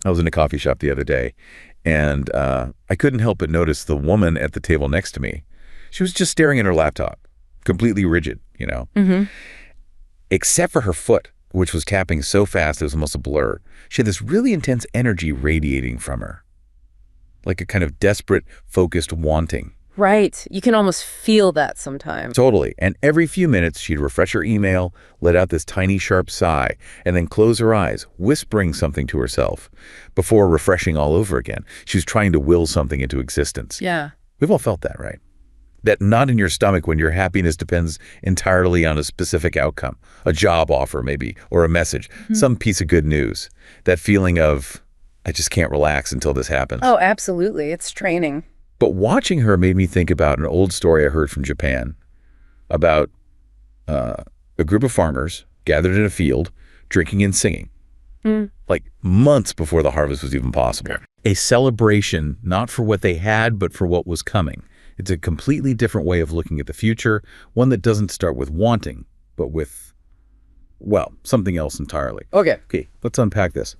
I was in a coffee shop the other day, and I couldn't help but notice the woman at the table next to me. She was just staring at her laptop, completely rigid, except for her foot, which was tapping so fast it was almost a blur. She had this really intense energy radiating from her, like a kind of desperate, focused wanting. Right. You can almost feel that sometimes. Totally. And every few minutes, she'd refresh her email, let out this tiny, sharp sigh, and then close her eyes, whispering something to herself before refreshing all over again. She was trying to will something into existence. Yeah. We've all felt that, right? That knot in your stomach when your happiness depends entirely on a specific outcome, a job offer maybe, or a message, some piece of good news. That feeling of, I just can't relax until this happens. Oh, absolutely. It's draining. But watching her made me think about an old story I heard from Japan about a group of farmers gathered in a field, drinking and singing, like months before the harvest was even possible. A celebration, not for what they had, but for what was coming. It's a completely different way of looking at the future, one that doesn't start with wanting, but with, well, something else entirely. Okay, let's unpack this.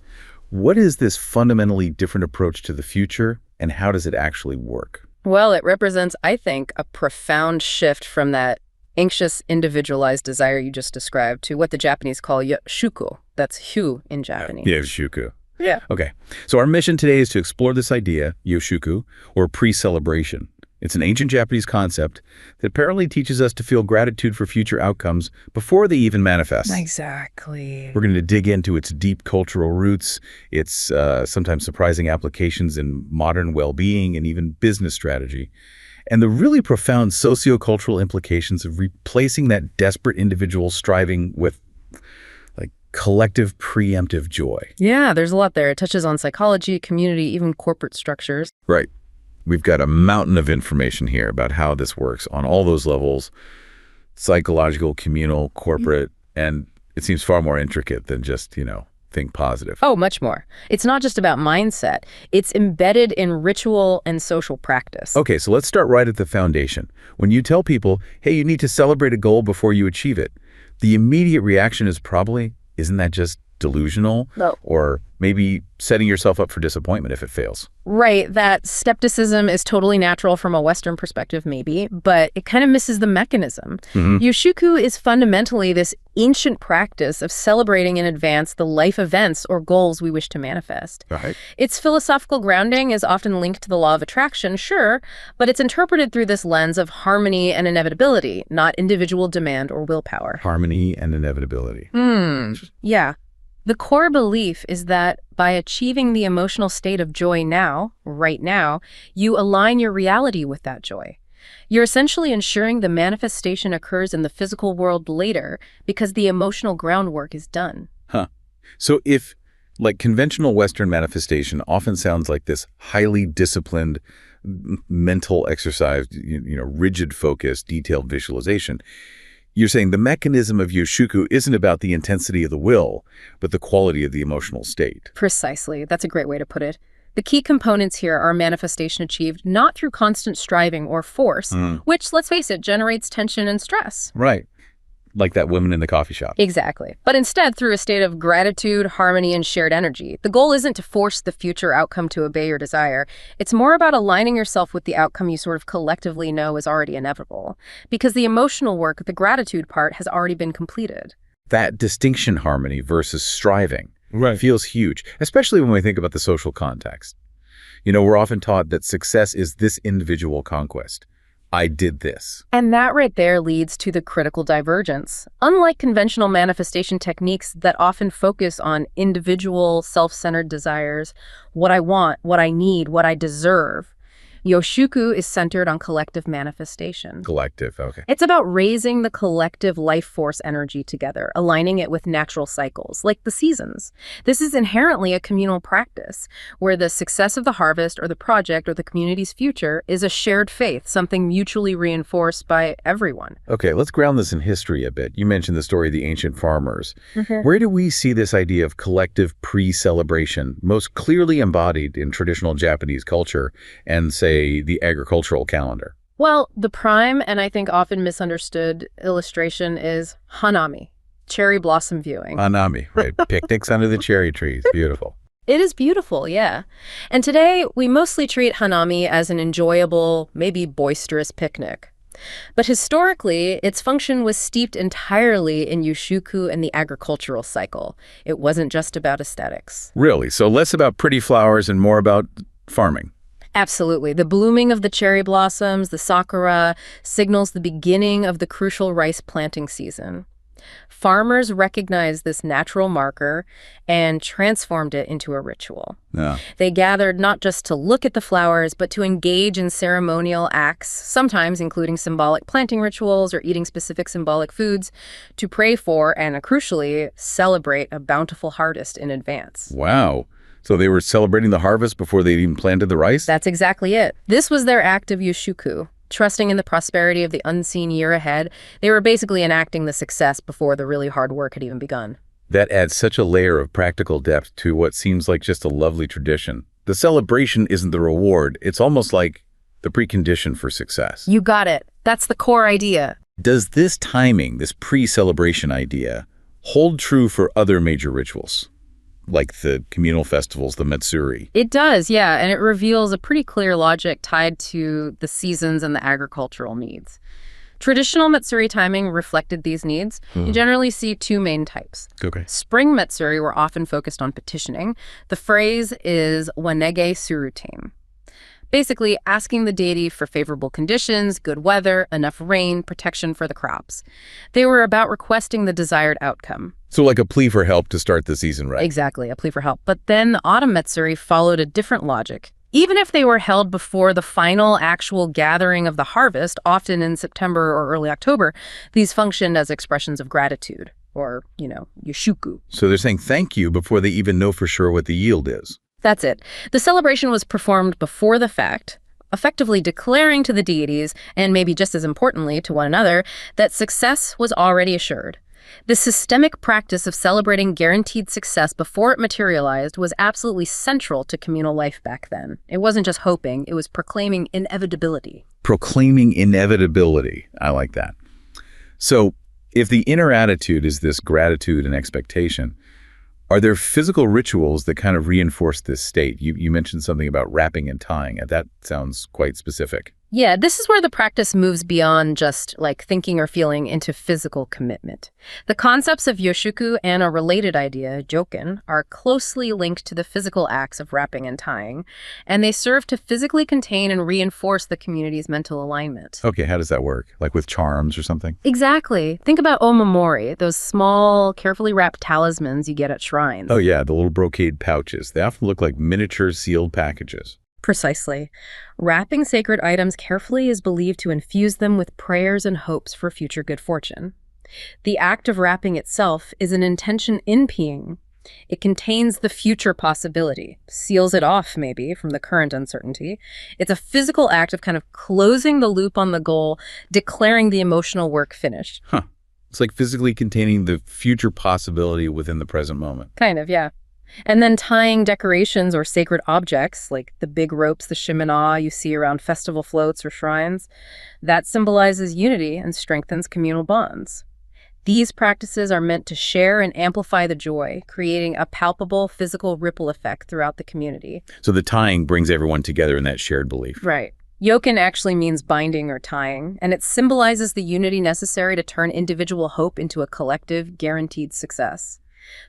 What is this fundamentally different approach to the future, and how does it actually work? Well, it represents, I think, a profound shift from that anxious, individualized desire you just described to what the Japanese call Yoshuku. That's hue in Japanese. Yeah, Yoshuku. Yeah. Okay, so our mission today is to explore this idea, Yoshuku, or pre-celebration. It's an ancient Japanese concept that apparently teaches us to feel gratitude for future outcomes before they even manifest. Exactly. We're going to dig into its deep cultural roots, its sometimes surprising applications in modern well-being and even business strategy, and the really profound sociocultural implications of replacing that desperate individual striving with like collective preemptive joy. Yeah, there's a lot there. It touches on psychology, community, even corporate structures. Right. We've got a mountain of information here about how this works on all those levels, psychological, communal, corporate, and it seems far more intricate than just, think positive. Oh, much more. It's not just about mindset. It's embedded in ritual and social practice. Okay, so let's start right at the foundation. When you tell people, hey, you need to celebrate a goal before you achieve it, the immediate reaction is probably, isn't that just delusional? No. Or maybe setting yourself up for disappointment if it fails. Right. That skepticism is totally natural from a Western perspective, maybe, but it kind of misses the mechanism. Yoshuku is fundamentally this ancient practice of celebrating in advance the life events or goals we wish to manifest. Right. Its philosophical grounding is often linked to the law of attraction, sure, but it's interpreted through this lens of harmony and inevitability, not individual demand or willpower. Harmony and inevitability. Yeah. The core belief is that by achieving the emotional state of joy now, right now, you align your reality with that joy. You're essentially ensuring the manifestation occurs in the physical world later because the emotional groundwork is done. So if, like, conventional Western manifestation often sounds like this highly disciplined mental exercise, rigid focus, detailed visualization, you're saying the mechanism of Yoshuku isn't about the intensity of the will, but the quality of the emotional state. Precisely. That's a great way to put it. The key components here are manifestation achieved not through constant striving or force, which, let's face it, generates tension and stress. Right. Like that woman in the coffee shop. Exactly. But instead through a state of gratitude, harmony, and shared energy. The goal isn't to force the future outcome to obey your desire. It's more about aligning yourself with the outcome you sort of collectively know is already inevitable. Because the emotional work, the gratitude part, has already been completed. That distinction, harmony versus striving, feels huge, especially when we think about the social context. We're often taught that success is this individual conquest. I did this. And that right there leads to the critical divergence. Unlike conventional manifestation techniques that often focus on individual, self-centered desires, what I want, what I need, what I deserve, Yoshuku is centered on collective manifestation. Collective, okay. It's about raising the collective life force energy together, aligning it with natural cycles, like the seasons. This is inherently a communal practice, where the success of the harvest or the project or the community's future is a shared faith, something mutually reinforced by everyone. Okay, let's ground this in history a bit. You mentioned the story of the ancient farmers. Where do we see this idea of collective pre-celebration most clearly embodied in traditional Japanese culture and, say, the agricultural calendar? Well, the prime and I think often misunderstood illustration is hanami, cherry blossom viewing. Hanami, right. Picnics under the cherry trees. Beautiful. It is beautiful, yeah. And today, we mostly treat Hanami as an enjoyable, maybe boisterous picnic. But historically, its function was steeped entirely in Yoshuku and the agricultural cycle. It wasn't just about aesthetics. Really? So less about pretty flowers and more about farming. Absolutely. The blooming of the cherry blossoms, the sakura, signals the beginning of the crucial rice planting season. Farmers recognized this natural marker and transformed it into a ritual. Yeah. They gathered not just to look at the flowers, but to engage in ceremonial acts, sometimes including symbolic planting rituals or eating specific symbolic foods, to pray for and, crucially, celebrate a bountiful harvest in advance. Wow. So they were celebrating the harvest before they even planted the rice? That's exactly it. This was their act of Yoshuku. Trusting in the prosperity of the unseen year ahead, they were basically enacting the success before the really hard work had even begun. That adds such a layer of practical depth to what seems like just a lovely tradition. The celebration isn't the reward. It's almost like the precondition for success. You got it. That's the core idea. Does this timing, this pre-celebration idea, hold true for other major rituals? Like the communal festivals, the Matsuri? It does, yeah, and it reveals a pretty clear logic tied to the seasons and the agricultural needs. Traditional Matsuri timing reflected these needs. You generally see two main types. Okay. Spring Matsuri were often focused on petitioning. The phrase is wanege suruten. Basically, asking the deity for favorable conditions, good weather, enough rain, protection for the crops. They were about requesting the desired outcome. So like a plea for help to start the season, right? Exactly, a plea for help. But then the autumn Matsuri followed a different logic. Even if they were held before the final actual gathering of the harvest, often in September or early October, these functioned as expressions of gratitude, or, yoshuku. So they're saying thank you before they even know for sure what the yield is. That's it. The celebration was performed before the fact, effectively declaring to the deities, and maybe just as importantly to one another, that success was already assured. The systemic practice of celebrating guaranteed success before it materialized was absolutely central to communal life back then. It wasn't just hoping, it was proclaiming inevitability. Proclaiming inevitability. I like that. So if the inner attitude is this gratitude and expectation, are there physical rituals that kind of reinforce this state? You mentioned something about wrapping and tying. That sounds quite specific. Yeah, this is where the practice moves beyond just like thinking or feeling into physical commitment. The concepts of Yoshuku and a related idea, joken, are closely linked to the physical acts of wrapping and tying, and they serve to physically contain and reinforce the community's mental alignment. Okay, how does that work? Like with charms or something? Exactly. Think about omamori, those small, carefully wrapped talismans you get at shrines. Oh yeah, the little brocade pouches. They often look like miniature sealed packages. Precisely. Wrapping sacred items carefully is believed to infuse them with prayers and hopes for future good fortune. The act of wrapping itself is an intention in being. It contains the future possibility, seals it off maybe from the current uncertainty. It's a physical act of kind of closing the loop on the goal, declaring the emotional work finished. Huh. It's like physically containing the future possibility within the present moment. Kind of, yeah. And then tying decorations or sacred objects, like the big ropes, the shimina you see around festival floats or shrines, that symbolizes unity and strengthens communal bonds. These practices are meant to share and amplify the joy, creating a palpable physical ripple effect throughout the community. So the tying brings everyone together in that shared belief. Right. Yoken actually means binding or tying, and it symbolizes the unity necessary to turn individual hope into a collective, guaranteed success.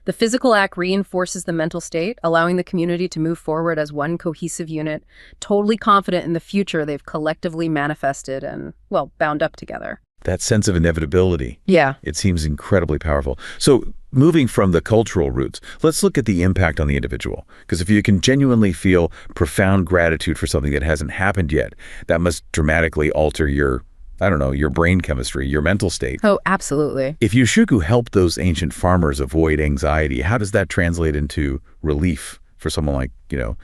The physical act reinforces the mental state, allowing the community to move forward as one cohesive unit, totally confident in the future they've collectively manifested and, well, bound up together. That sense of inevitability. Yeah. It seems incredibly powerful. So moving from the cultural roots, let's look at the impact on the individual. Because if you can genuinely feel profound gratitude for something that hasn't happened yet, that must dramatically alter your brain chemistry, your mental state. Oh, absolutely. If Yoshuku helped those ancient farmers avoid anxiety, how does that translate into relief for someone like, the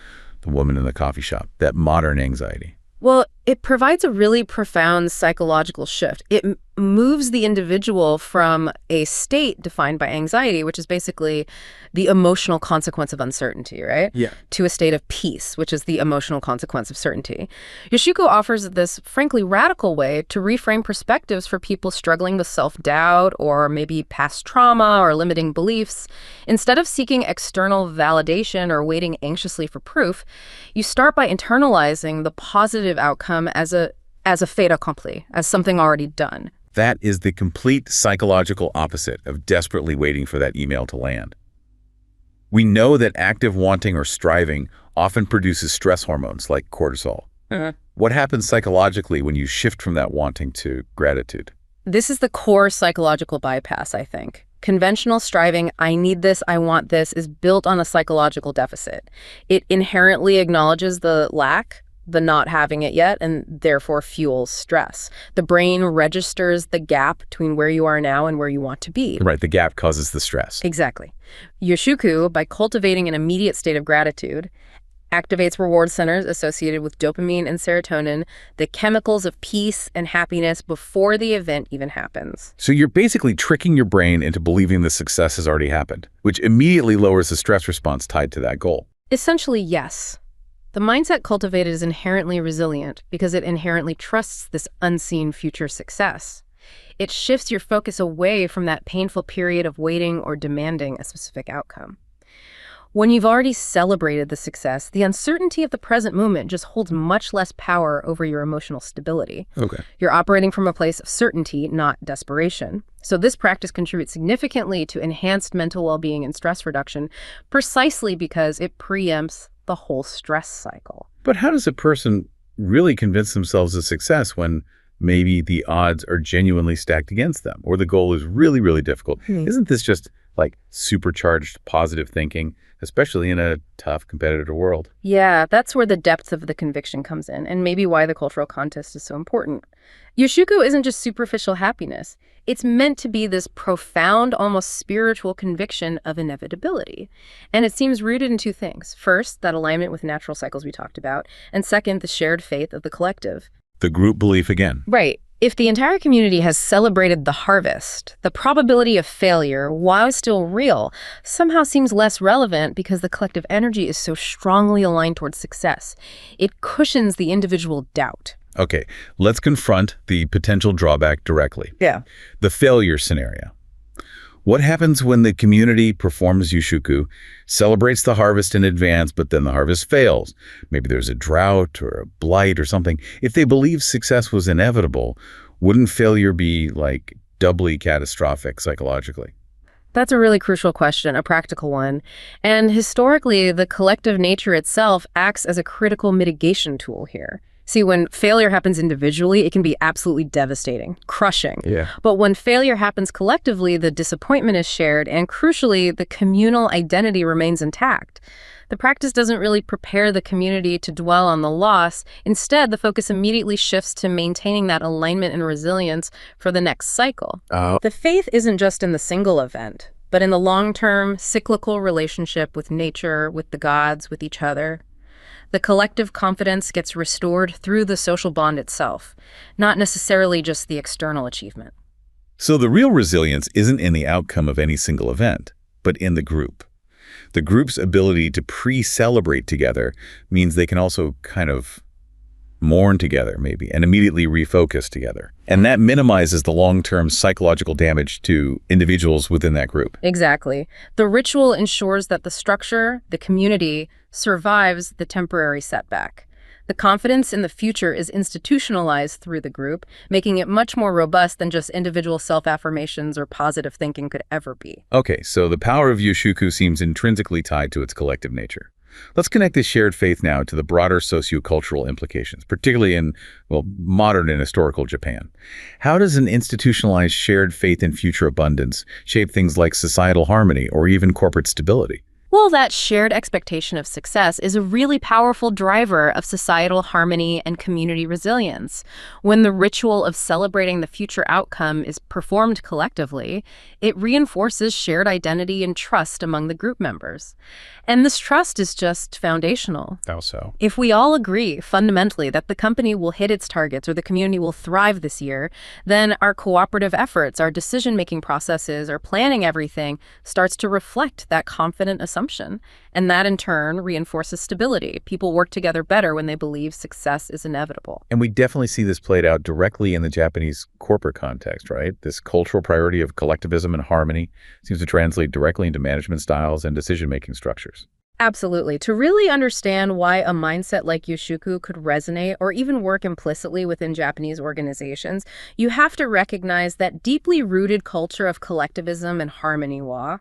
woman in the coffee shop, that modern anxiety? Well, it provides a really profound psychological shift. It moves the individual from a state defined by anxiety, which is basically the emotional consequence of uncertainty, right? Yeah. To a state of peace, which is the emotional consequence of certainty. Yoshuku offers this, frankly, radical way to reframe perspectives for people struggling with self-doubt or maybe past trauma or limiting beliefs. Instead of seeking external validation or waiting anxiously for proof, you start by internalizing the positive outcome as a fait accompli, as something already done. That is the complete psychological opposite of desperately waiting for that email to land. We know that active wanting or striving often produces stress hormones like cortisol. What happens psychologically when you shift from that wanting to gratitude? This is the core psychological bypass, I think. Conventional striving, I need this, I want this, is built on a psychological deficit. It inherently acknowledges the lack, the not having it yet, and therefore fuels stress. The brain registers the gap between where you are now and where you want to be. Right, the gap causes the stress. Exactly. Yoshuku, by cultivating an immediate state of gratitude, activates reward centers associated with dopamine and serotonin, the chemicals of peace and happiness before the event even happens. So you're basically tricking your brain into believing the success has already happened, which immediately lowers the stress response tied to that goal. Essentially, yes. The mindset cultivated is inherently resilient because it inherently trusts this unseen future success. It shifts your focus away from that painful period of waiting or demanding a specific outcome. When you've already celebrated the success, the uncertainty of the present moment just holds much less power over your emotional stability. Okay. You're operating from a place of certainty, not desperation. So this practice contributes significantly to enhanced mental well-being and stress reduction, precisely because it preempts the whole stress cycle. But how does a person really convince themselves of success when maybe the odds are genuinely stacked against them or the goal is really, really difficult? Isn't this just like supercharged positive thinking, especially in a tough competitive world? Yeah, that's where the depth of the conviction comes in, and maybe why the cultural context is so important. Yoshuku isn't just superficial happiness. It's meant to be this profound, almost spiritual conviction of inevitability. And it seems rooted in two things. First, that alignment with natural cycles we talked about, and second, the shared faith of the collective. The group belief again. Right. If the entire community has celebrated the harvest, the probability of failure, while still real, somehow seems less relevant because the collective energy is so strongly aligned towards success. It cushions the individual doubt. Okay, let's confront the potential drawback directly. Yeah. The failure scenario. What happens when the community performs Yoshuku, celebrates the harvest in advance, but then the harvest fails? Maybe there's a drought or a blight or something. If they believe success was inevitable, wouldn't failure be like doubly catastrophic psychologically? That's a really crucial question, a practical one. And historically, the collective nature itself acts as a critical mitigation tool here. See, when failure happens individually, it can be absolutely devastating, crushing. Yeah. But when failure happens collectively, the disappointment is shared, and crucially, the communal identity remains intact. The practice doesn't really prepare the community to dwell on the loss. Instead, the focus immediately shifts to maintaining that alignment and resilience for the next cycle. The faith isn't just in the single event, but in the long-term, cyclical relationship with nature, with the gods, with each other. The collective confidence gets restored through the social bond itself, not necessarily just the external achievement. So the real resilience isn't in the outcome of any single event, but in the group. The group's ability to pre-celebrate together means they can also kind of mourn together, maybe, and immediately refocus together. And that minimizes the long-term psychological damage to individuals within that group. Exactly. The ritual ensures that the structure, the community, survives the temporary setback. The confidence in the future is institutionalized through the group, making it much more robust than just individual self-affirmations or positive thinking could ever be. Okay, so the power of Yoshuku seems intrinsically tied to its collective nature. Let's connect this shared faith now to the broader sociocultural implications, particularly in, well, modern and historical Japan. How does an institutionalized shared faith in future abundance shape things like societal harmony or even corporate stability? Well, that shared expectation of success is a really powerful driver of societal harmony and community resilience. When the ritual of celebrating the future outcome is performed collectively, it reinforces shared identity and trust among the group members. And this trust is just foundational. How so? If we all agree fundamentally that the company will hit its targets or the community will thrive this year, then our cooperative efforts, our decision-making processes, our planning everything starts to reflect that confident assumption. And that in turn reinforces stability. People work together better when they believe success is inevitable. And we definitely see this played out directly in the Japanese corporate context, right? This cultural priority of collectivism and harmony seems to translate directly into management styles and decision-making structures. Absolutely. To really understand why a mindset like Yoshuku could resonate or even work implicitly within Japanese organizations, you have to recognize that deeply rooted culture of collectivism and harmony wa.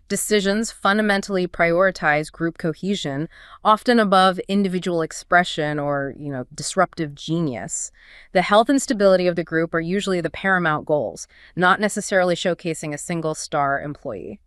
Decisions fundamentally prioritize group cohesion, often above individual expression or, disruptive genius. The health and stability of the group are usually the paramount goals, not necessarily showcasing a single star employee.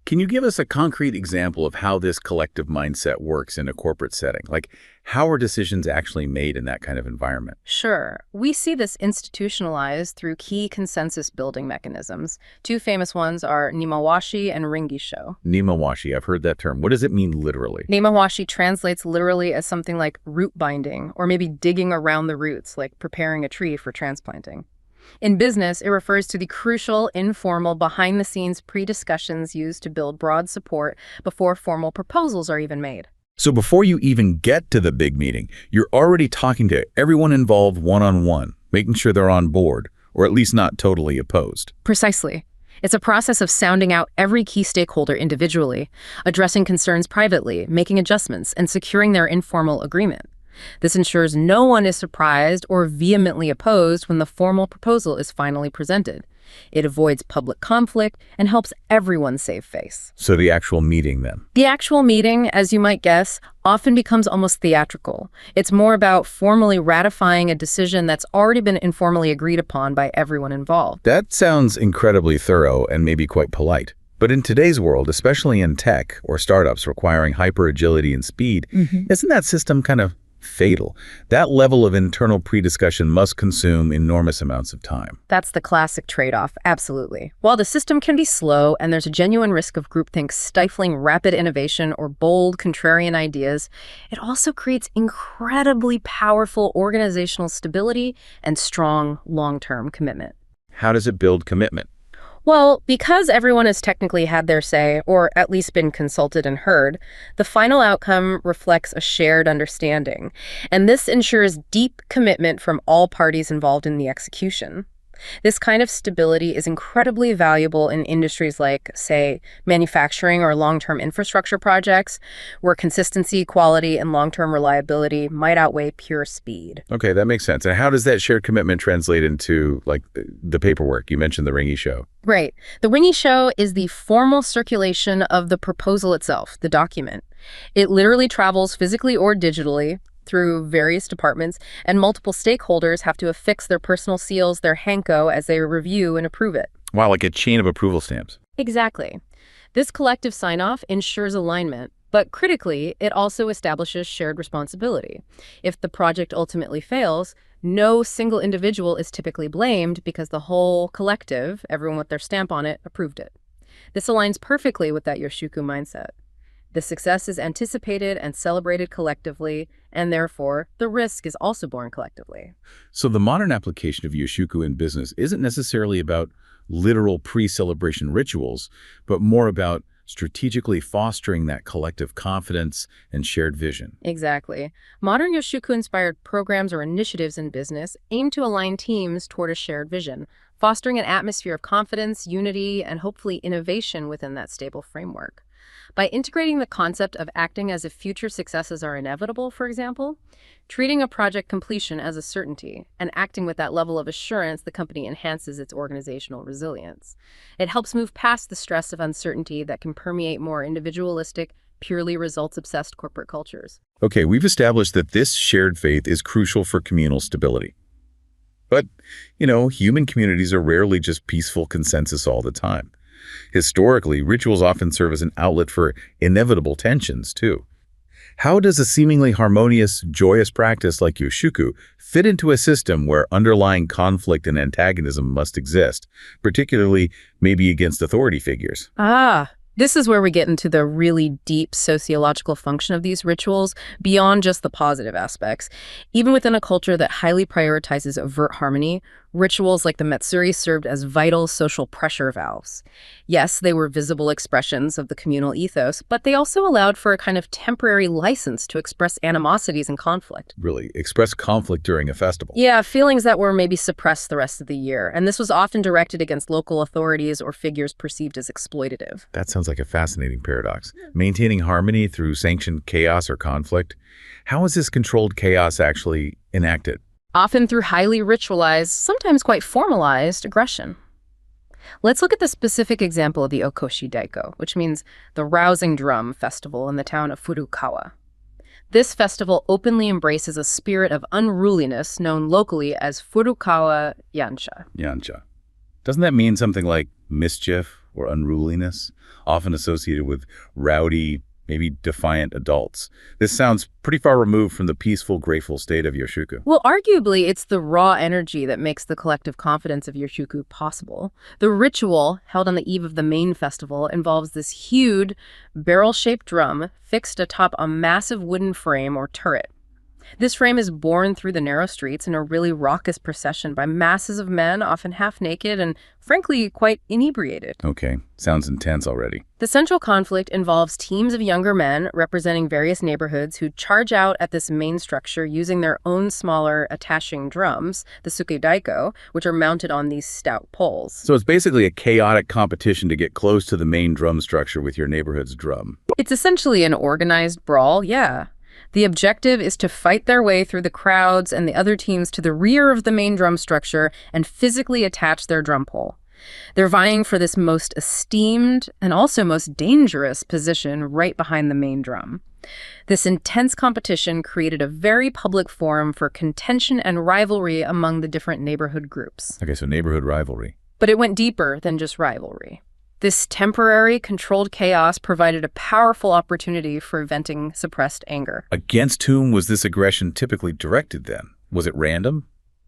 Can you give us a concrete example of how this collective mindset works in a corporate setting? Like, how are decisions actually made in that kind of environment? Sure. We see this institutionalized through key consensus-building mechanisms. Two famous ones are Nimawashi and Ringisho. Nimawashi, I've heard that term. What does it mean literally? Nimawashi translates literally as something like root binding, or maybe digging around the roots, like preparing a tree for transplanting. In business, it refers to the crucial, informal, behind-the-scenes pre-discussions used to build broad support before formal proposals are even made. So before you even get to the big meeting, you're already talking to everyone involved one-on-one, making sure they're on board, or at least not totally opposed. Precisely. It's a process of sounding out every key stakeholder individually, addressing concerns privately, making adjustments, and securing their informal agreement. This ensures no one is surprised or vehemently opposed when the formal proposal is finally presented. It avoids public conflict and helps everyone save face. So the actual meeting then? The actual meeting, as you might guess, often becomes almost theatrical. It's more about formally ratifying a decision that's already been informally agreed upon by everyone involved. That sounds incredibly thorough and maybe quite polite. But in today's world, especially in tech or startups requiring hyper-agility and speed, isn't that system kind of fatal? That level of internal pre-discussion must consume enormous amounts of time. That's the classic trade-off, absolutely. While the system can be slow and there's a genuine risk of groupthink stifling rapid innovation or bold, contrarian ideas, it also creates incredibly powerful organizational stability and strong long-term commitment. How does it build commitment? Well, because everyone has technically had their say, or at least been consulted and heard, the final outcome reflects a shared understanding. And this ensures deep commitment from all parties involved in the execution. This kind of stability is incredibly valuable in industries like, say, manufacturing or long-term infrastructure projects, where consistency, quality, and long-term reliability might outweigh pure speed. Okay, that makes sense. And how does that shared commitment translate into, like, the paperwork? You mentioned the Ringisho. Right. The Ringisho is the formal circulation of the proposal itself, the document. It literally travels physically or digitally through various departments, and multiple stakeholders have to affix their personal seals, their hanko, as they review and approve it. Wow, like a chain of approval stamps. Exactly. This collective sign-off ensures alignment, but critically, it also establishes shared responsibility. If the project ultimately fails, no single individual is typically blamed because the whole collective, everyone with their stamp on it, approved it. This aligns perfectly with that Yoshuku mindset. The success is anticipated and celebrated collectively, and therefore, the risk is also borne collectively. So the modern application of Yoshuku in business isn't necessarily about literal pre-celebration rituals, but more about strategically fostering that collective confidence and shared vision. Exactly. Modern Yoshuku-inspired programs or initiatives in business aim to align teams toward a shared vision, fostering an atmosphere of confidence, unity, and hopefully innovation within that stable framework. By integrating the concept of acting as if future successes are inevitable, for example, treating a project completion as a certainty, and acting with that level of assurance, the company enhances its organizational resilience. It helps move past the stress of uncertainty that can permeate more individualistic, purely results-obsessed corporate cultures. Okay, we've established that this shared faith is crucial for communal stability. But, human communities are rarely just peaceful consensus all the time. Historically, rituals often serve as an outlet for inevitable tensions, too. How does a seemingly harmonious, joyous practice like Yoshuku fit into a system where underlying conflict and antagonism must exist, particularly maybe against authority figures? This is where we get into the really deep sociological function of these rituals, beyond just the positive aspects. Even within a culture that highly prioritizes overt harmony, rituals like the Matsuri served as vital social pressure valves. Yes, they were visible expressions of the communal ethos, but they also allowed for a kind of temporary license to express animosities and conflict. Really, express conflict during a festival. Yeah, feelings that were maybe suppressed the rest of the year, and this was often directed against local authorities or figures perceived as exploitative. That sounds like a fascinating paradox. Maintaining harmony through sanctioned chaos or conflict. How is this controlled chaos actually enacted? Often through highly ritualized, sometimes quite formalized aggression. Let's look at the specific example of the Okoshi Daiko, which means the rousing drum festival in the town of Furukawa. This festival openly embraces a spirit of unruliness known locally as Furukawa Yansha. Yansha. Doesn't that mean something like mischief or unruliness, often associated with rowdy, maybe defiant adults? This sounds pretty far removed from the peaceful, grateful state of Yoshuku. Well, arguably, it's the raw energy that makes the collective confidence of Yoshuku possible. The ritual, held on the eve of the main festival, involves this huge, barrel-shaped drum fixed atop a massive wooden frame or turret. This frame is borne through the narrow streets in a really raucous procession by masses of men, often half-naked and, frankly, quite inebriated. Okay, sounds intense already. The central conflict involves teams of younger men representing various neighborhoods who charge out at this main structure using their own smaller attaching drums, the sukedaiko, which are mounted on these stout poles. So it's basically a chaotic competition to get close to the main drum structure with your neighborhood's drum. It's essentially an organized brawl, yeah. The objective is to fight their way through the crowds and the other teams to the rear of the main drum structure and physically attach their drum pole. They're vying for this most esteemed and also most dangerous position right behind the main drum. This intense competition created a very public forum for contention and rivalry among the different neighborhood groups. Okay, so neighborhood rivalry. But it went deeper than just rivalry. This temporary, controlled chaos provided a powerful opportunity for venting suppressed anger. Against whom was this aggression typically directed then? Was it random?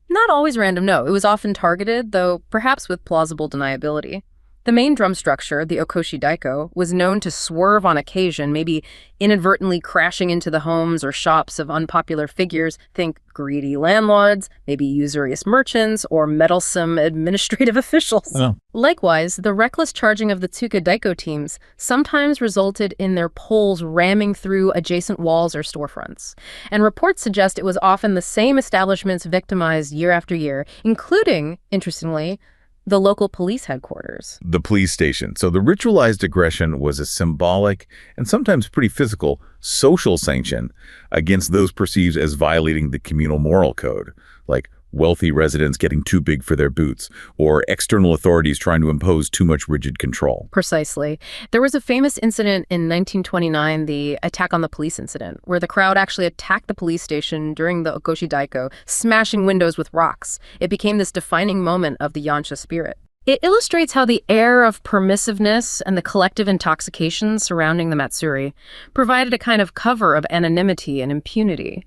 Not always random, no. It was often targeted, though perhaps with plausible deniability. The main drum structure, the Okoshi Daiko, was known to swerve on occasion, maybe inadvertently crashing into the homes or shops of unpopular figures. Think greedy landlords, maybe usurious merchants, or meddlesome administrative officials. Oh. Likewise, the reckless charging of the Tsuka Daiko teams sometimes resulted in their poles ramming through adjacent walls or storefronts. And reports suggest it was often the same establishments victimized year after year, including, interestingly, the local police headquarters. The police station. So the ritualized aggression was a symbolic and sometimes pretty physical social sanction against those perceived as violating the communal moral code, like wealthy residents getting too big for their boots, or external authorities trying to impose too much rigid control. Precisely. There was a famous incident in 1929, the attack on the police incident, where the crowd actually attacked the police station during the Okoshi Daiko, smashing windows with rocks. It became this defining moment of the Yansha spirit. It illustrates how the air of permissiveness and the collective intoxication surrounding the Matsuri provided a kind of cover of anonymity and impunity.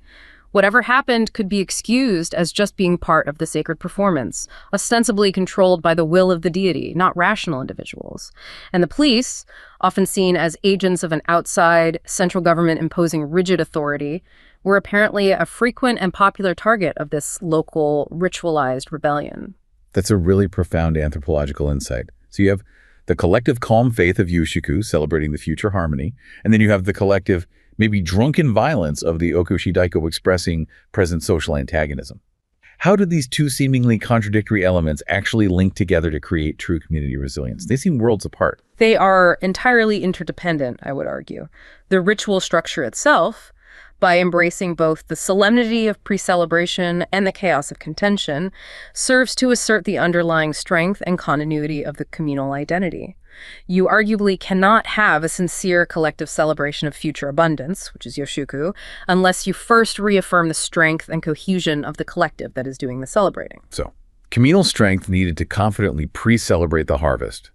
Whatever happened could be excused as just being part of the sacred performance, ostensibly controlled by the will of the deity, not rational individuals. And the police, often seen as agents of an outside, central government imposing rigid authority, were apparently a frequent and popular target of this local, ritualized rebellion. That's a really profound anthropological insight. So you have the collective calm faith of Yoshuku celebrating the future harmony, and then you have the collective maybe drunken violence of the Okoshi Daiko expressing present social antagonism. How do these two seemingly contradictory elements actually link together to create true community resilience? They seem worlds apart. They are entirely interdependent, I would argue. The ritual structure itself, by embracing both the solemnity of pre-celebration and the chaos of contention, serves to assert the underlying strength and continuity of the communal identity. You arguably cannot have a sincere collective celebration of future abundance, which is Yoshuku, unless you first reaffirm the strength and cohesion of the collective that is doing the celebrating. So, communal strength needed to confidently pre-celebrate the harvest.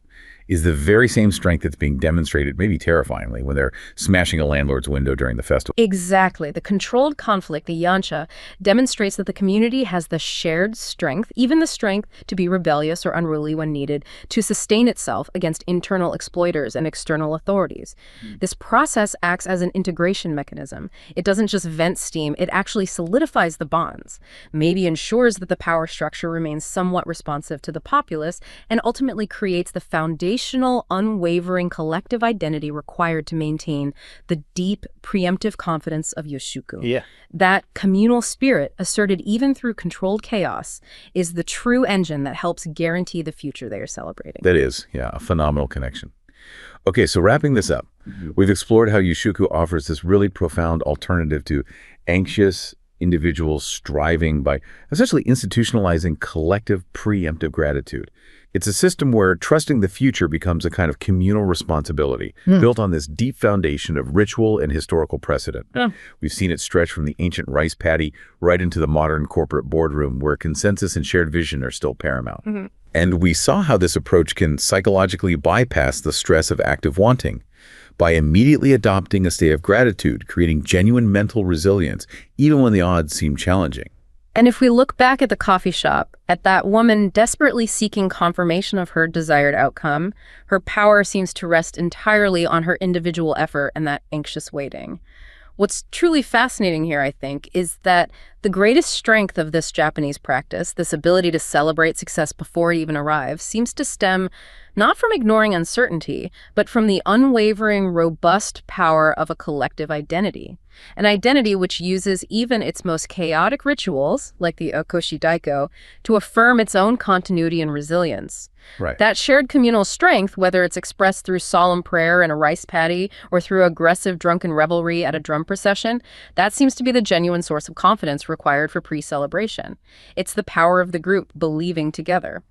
is the very same strength that's being demonstrated, maybe terrifyingly, when they're smashing a landlord's window during the festival. Exactly. The controlled conflict, the yancha, demonstrates that the community has the shared strength, even the strength to be rebellious or unruly when needed, to sustain itself against internal exploiters and external authorities. This process acts as an integration mechanism. It doesn't just vent steam, it actually solidifies the bonds, maybe ensures that the power structure remains somewhat responsive to the populace, and ultimately creates the foundational, unwavering collective identity required to maintain the deep, preemptive confidence of Yoshuku. Yeah. That communal spirit, asserted even through controlled chaos, is the true engine that helps guarantee the future they are celebrating. That is, yeah, a phenomenal connection. Okay, so wrapping this up, we've explored how Yoshuku offers this really profound alternative to anxious individuals striving by essentially institutionalizing collective preemptive gratitude. It's a system where trusting the future becomes a kind of communal responsibility built on this deep foundation of ritual and historical precedent. We've seen it stretch from the ancient rice paddy right into the modern corporate boardroom where consensus and shared vision are still paramount. And we saw how this approach can psychologically bypass the stress of active wanting by immediately adopting a state of gratitude, creating genuine mental resilience, even when the odds seem challenging. And if we look back at the coffee shop, at that woman desperately seeking confirmation of her desired outcome, her power seems to rest entirely on her individual effort and that anxious waiting. What's truly fascinating here, I think, is that the greatest strength of this Japanese practice, this ability to celebrate success before it even arrives, seems to stem not from ignoring uncertainty, but from the unwavering, robust power of a collective identity. An identity which uses even its most chaotic rituals, like the Okoshi Daiko, to affirm its own continuity and resilience. Right. That shared communal strength, whether it's expressed through solemn prayer in a rice paddy or through aggressive drunken revelry at a drum procession, that seems to be the genuine source of confidence required for pre-celebration. It's the power of the group believing together.